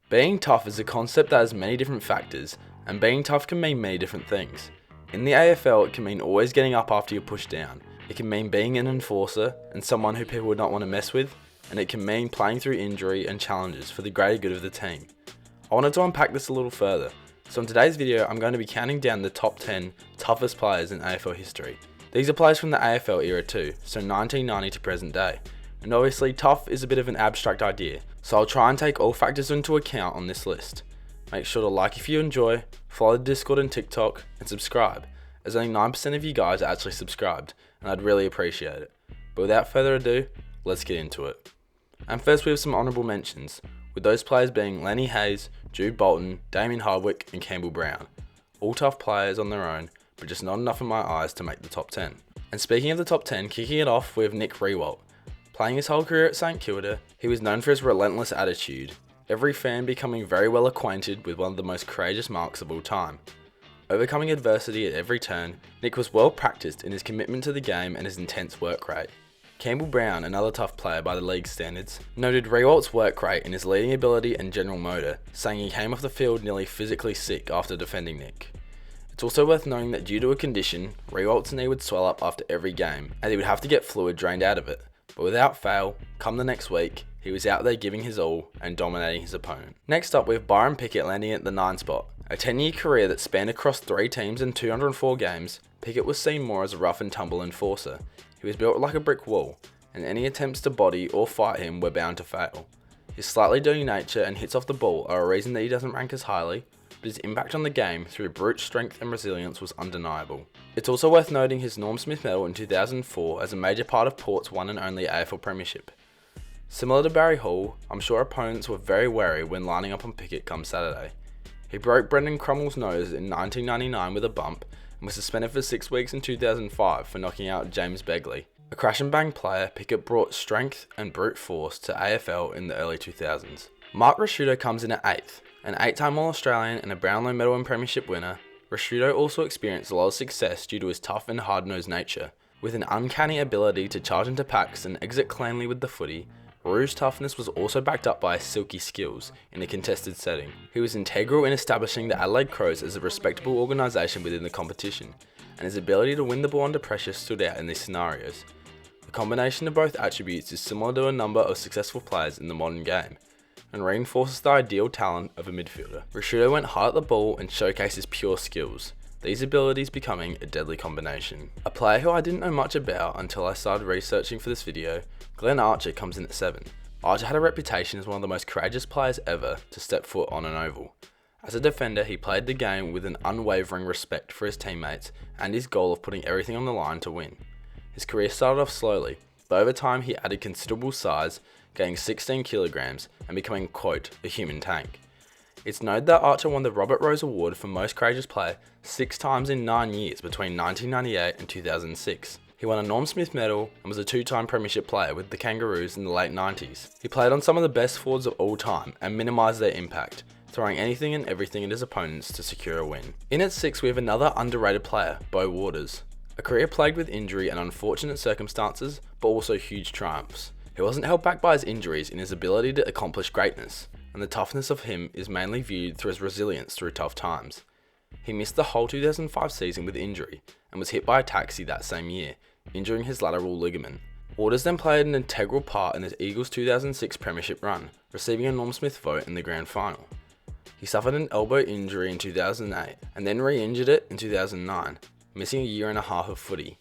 Being tough is a concept that has many different factors, and being tough can mean many different things. In the AFL, it can mean always getting up after you're pushed down. It can mean being an enforcer and someone who people would not want to mess with, and it can mean playing through injury and challenges for the greater good of the team. I wanted to unpack this a little further, so in today's video I'm going to be counting down the top 10 toughest players in AFL history. These are players from the AFL era too, so 1990 to present day. And obviously tough is a bit of an abstract idea, so I'll try and take all factors into account on this list. Make sure to like if you enjoy, follow the Discord and TikTok, and subscribe, as only 9% of you guys are actually subscribed, and I'd really appreciate it. But without further ado, let's get into it. And first we have some honourable mentions, with those players being Lenny Hayes, Jude Bolton, Damien Hardwick and Campbell Brown. All tough players on their own, but just not enough in my eyes to make the top 10. And speaking of the top 10, kicking it off with Nick Riewoldt. Playing his whole career at St Kilda, he was known for his relentless attitude, every fan becoming very well acquainted with one of the most courageous marks of all time. Overcoming adversity at every turn, Nick was well practiced in his commitment to the game and his intense work rate. Campbell Brown, another tough player by the league's standards, noted Riewoldt's work rate in his leading ability and general motor, saying he came off the field nearly physically sick after defending Nick. It's also worth noting that due to a condition, Riewoldt's knee would swell up after every game, and he would have to get fluid drained out of it. But without fail, come the next week, he was out there giving his all and dominating his opponent. Next up, we have Byron Pickett landing at the 9 spot. A 10-year career that spanned across 3 teams and 204 games, Pickett was seen more as a rough and tumble enforcer. He was built like a brick wall, and any attempts to body or fight him were bound to fail. His slightly dirty nature and hits off the ball are a reason that he doesn't rank as highly, but his impact on the game through brute strength and resilience was undeniable. It's also worth noting his Norm Smith medal in 2004 as a major part of Port's one and only AFL premiership. Similar to Barry Hall, I'm sure opponents were very wary when lining up on Pickett come Saturday. He broke Brendan Crummel's nose in 1999 with a bump and was suspended for 6 weeks in 2005 for knocking out James Begley. A crash and bang player, Pickett brought strength and brute force to AFL in the early 2000s. Mark Ricciuto comes in at 8th. An 8-time All-Australian and a Brownlow medal and premiership winner, Ricciuto also experienced a lot of success due to his tough and hard-nosed nature. With an uncanny ability to charge into packs and exit cleanly with the footy, Roo's toughness was also backed up by his silky skills in a contested setting. He was integral in establishing the Adelaide Crows as a respectable organisation within the competition, and his ability to win the ball under pressure stood out in these scenarios. The combination of both attributes is similar to a number of successful players in the modern game, and reinforces the ideal talent of a midfielder. Ricciuto went hard at the ball and showcased his pure skills, these abilities becoming a deadly combination. A player who I didn't know much about until I started researching for this video, Glenn Archer comes in at 7. Archer had a reputation as one of the most courageous players ever to step foot on an oval. As a defender, he played the game with an unwavering respect for his teammates and his goal of putting everything on the line to win. His career started off slowly, but over time he added considerable size, gaining 16 kilograms and becoming, quote, a human tank. It's noted that Archer won the Robert Rose Award for Most Courageous Player 6 times in 9 years between 1998 and 2006. He won a Norm Smith medal and was a 2-time premiership player with the Kangaroos in the late 90s. He played on some of the best forwards of all time and minimised their impact, throwing anything and everything at his opponents to secure a win. In at 6 we have another underrated player, Beau Waters. A career plagued with injury and unfortunate circumstances, but also huge triumphs. He wasn't held back by his injuries in his ability to accomplish greatness, and the toughness of him is mainly viewed through his resilience through tough times. He missed the whole 2005 season with injury, and was hit by a taxi that same year, injuring his lateral ligament. Waters then played an integral part in the Eagles' 2006 premiership run, receiving a Norm Smith vote in the grand final. He suffered an elbow injury in 2008, and then re-injured it in 2009, missing a year and a half of footy.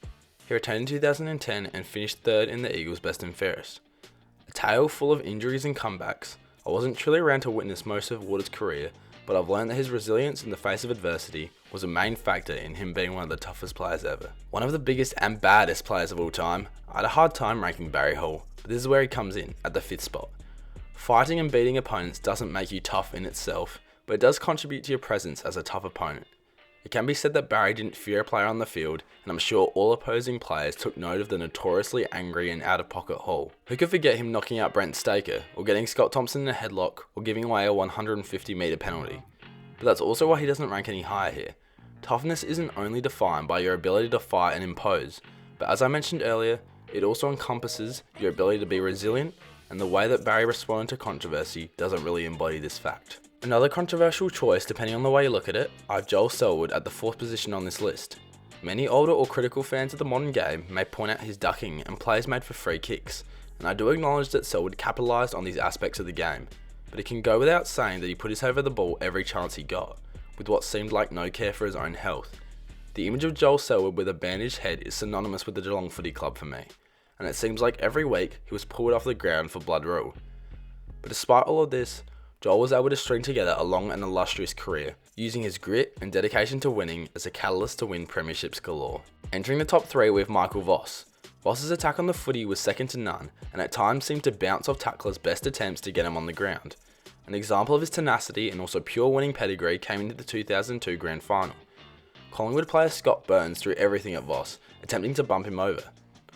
He returned in 2010 and finished 3rd in the Eagles' best and fairest. A tale full of injuries and comebacks. I wasn't truly around to witness most of Waters' career, but I've learned that his resilience in the face of adversity was a main factor in him being one of the toughest players ever. One of the biggest and baddest players of all time, I had a hard time ranking Barry Hall, but this is where he comes in, at the 5th spot. Fighting and beating opponents doesn't make you tough in itself, but it does contribute to your presence as a tough opponent. It can be said that Barry didn't fear a player on the field, and I'm sure all opposing players took note of the notoriously angry and out-of-pocket Hall. Who could forget him knocking out Brent Staker, or getting Scott Thompson in a headlock, or giving away a 150-metre penalty? But that's also why he doesn't rank any higher here. Toughness isn't only defined by your ability to fight and impose, but as I mentioned earlier, it also encompasses your ability to be resilient, and the way that Barry responded to controversy doesn't really embody this fact. Another controversial choice, depending on the way you look at it, I have Joel Selwood at the 4th position on this list. Many older or critical fans of the modern game may point out his ducking and plays made for free kicks, and I do acknowledge that Selwood capitalised on these aspects of the game, but it can go without saying that he put his head over the ball every chance he got, with what seemed like no care for his own health. The image of Joel Selwood with a bandaged head is synonymous with the Geelong Footy Club for me, and it seems like every week he was pulled off the ground for blood rule. But despite all of this, Joel was able to string together a long and illustrious career, using his grit and dedication to winning as a catalyst to win premierships galore. Entering the top 3 with Michael Voss. Voss's attack on the footy was second to none, and at times seemed to bounce off tacklers' best attempts to get him on the ground. An example of his tenacity and also pure winning pedigree came into the 2002 Grand Final. Collingwood player Scott Burns threw everything at Voss, attempting to bump him over.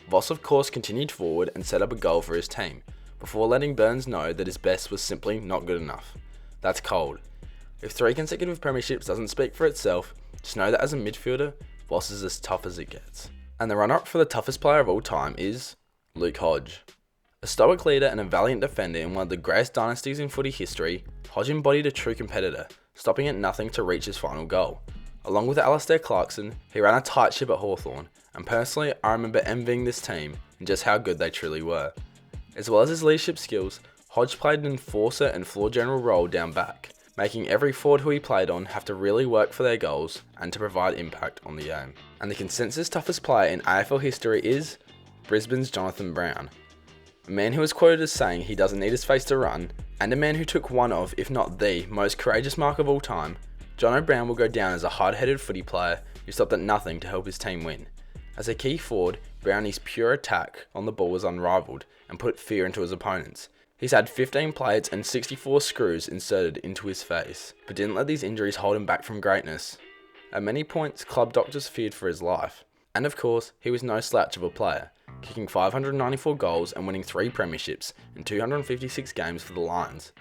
Voss of course continued forward and set up a goal for his team, before letting Burns know that his best was simply not good enough. That's cold. If 3 consecutive premierships doesn't speak for itself, just know that as a midfielder, Voss is as tough as it gets. And the runner-up for the toughest player of all time is Luke Hodge. A stoic leader and a valiant defender in one of the greatest dynasties in footy history, Hodge embodied a true competitor, stopping at nothing to reach his final goal. Along with Alastair Clarkson, he ran a tight ship at Hawthorn, and personally I remember envying this team and just how good they truly were. As well as his leadership skills, Hodge played an enforcer and floor general role down back, making every forward who he played on have to really work for their goals and to provide impact on the game. And the consensus toughest player in AFL history is Brisbane's Jonathan Brown. A man who is quoted as saying he doesn't need his face to run, and a man who took one of, if not the, most courageous mark of all time, Jono Brown will go down as a hard-headed footy player who stopped at nothing to help his team win. As a key forward, Brownie's pure attack on the ball was unrivaled and put fear into his opponents. He's had 15 plates and 64 screws inserted into his face, but didn't let these injuries hold him back from greatness. At many points, club doctors feared for his life. And of course, he was no slouch of a player, kicking 594 goals and winning 3 premierships in 256 games for the Lions.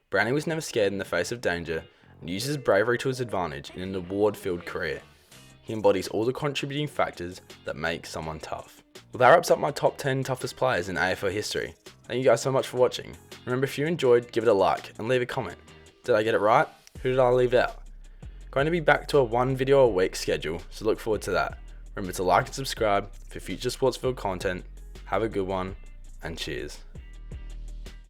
Brownie was never scared in the face of danger and used his bravery to his advantage in an award-filled career. He embodies all the contributing factors that make someone tough. Well, that wraps up my top 10 toughest players in AFL history. Thank you guys so much for watching. Remember, if you enjoyed, give it a like and leave a comment. Did I get it right? Who did I leave out? Going to be back to a 1 video a week schedule, so look forward to that. Remember to like and subscribe for future sports field content. Have a good one, and cheers.